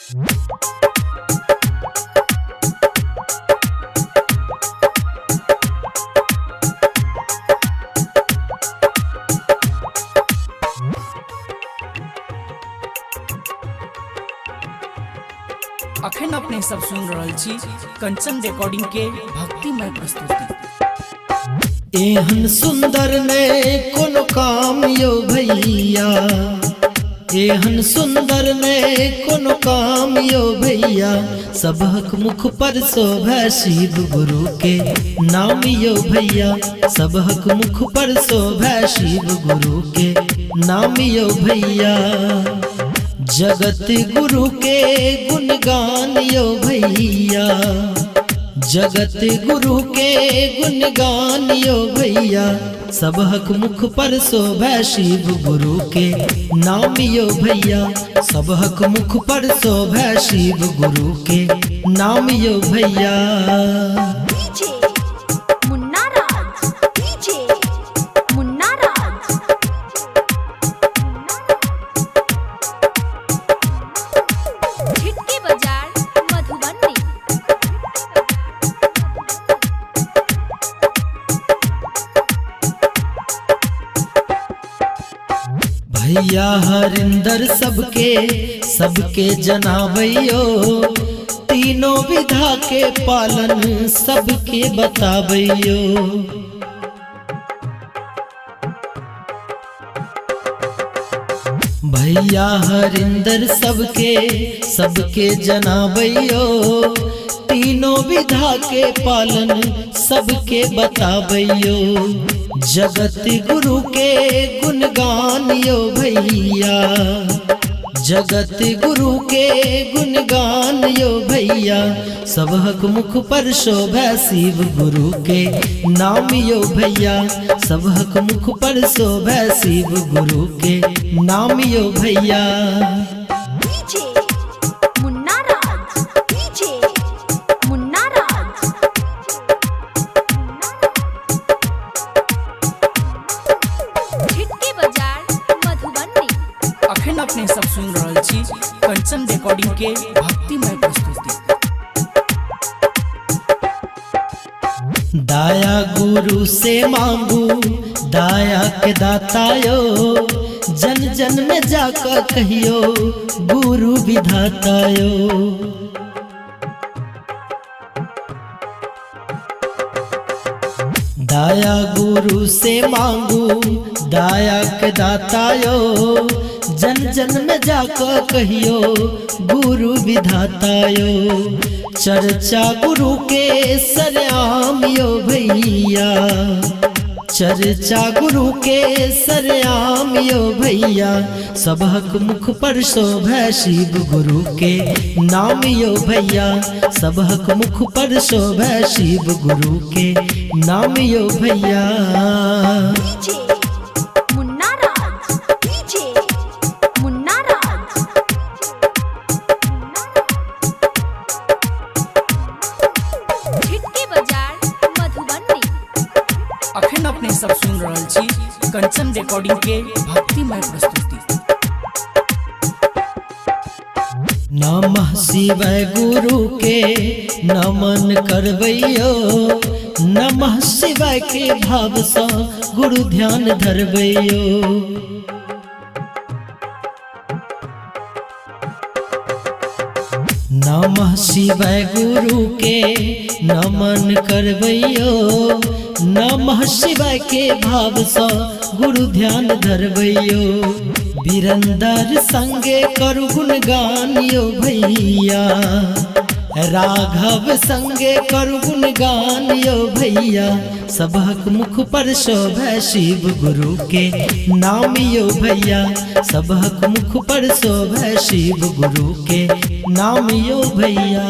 अखन अपने सब सुन रहल छी कंचन रिकॉर्डिंग के भक्तिमय प्रस्तुति। एहन सुंदर ने कोनो काम यो भैया, एहन सुंदर ने कोनो काम यो भैया, सबहक मुख पर शोभे शिव गुरु के नाम यो भैया, सबहक मुख पर शोभे शिव गुरु के नाम यो भैया। जगत गुरु के गुणगान यो भैया, जगत गुरु के गुणगान यो भैया, सबहक मुख पर शोभे शिव गुरु के नाम यो भैया, सबहक मुख पर शोभे शिव गुरु के नाम यो भैया। भैया हरिंदर सबके जनावैयो, तीनों विधा के पालन सबके बतावैयो। भैया हरिंदर सबके जनावैयो, तीनों विधा के पालन सबके बतावैयो। जगत गुरु के गुणगान यो भैया, जगत गुरु के गुणगान यो भैया, सबहक मुख पर शोभे शिव गुरु के नाम यो भैया, सबहक मुख पर शोभे शिव गुरु के नाम यो भैया। अखन अपने सब सुन रहल छी कंचन रिकॉर्डिंग के भक्तिमय प्रस्तुति। दाया गुरु से मांगू दाया के दातायो, जन जन में जाकर कहियो गुरु विधातायो। दाया गुरु से मांगू दाया के दातायो, जन जन में जाकर कहियो गुरु विधातायो। चर्चा गुरु के सरेआम यो भैया, चर्चा गुरु के सरेआम यो भैया, सबहक मुख पर शोभे शिव गुरु के नाम यो भैया, सबहक मुख पर शोभे शिव गुरु के नाम यो भैया। अखन अपने सब सुन रहल छी कंचन रिकॉर्डिंग के भक्तिमय प्रस्तुति। नमः शिवाय गुरु के नमन करवैयो, नमः शिवाय के भाव सा गुरु ध्यान धरवैयो। नमः शिवाय गुरु के नमन करवैयो, नमः शिवाय के भाव सा गुरु ध्यान धरवैयो। बिरंदर संगे करु गुणगान यो भैया, राघव संगे करु गुणगान यो भैया, सबहक मुख पर शोभे शिव गुरु के नाम यो भैया, सबहक मुख पर शोभे शिव गुरु के नाम यो भैया।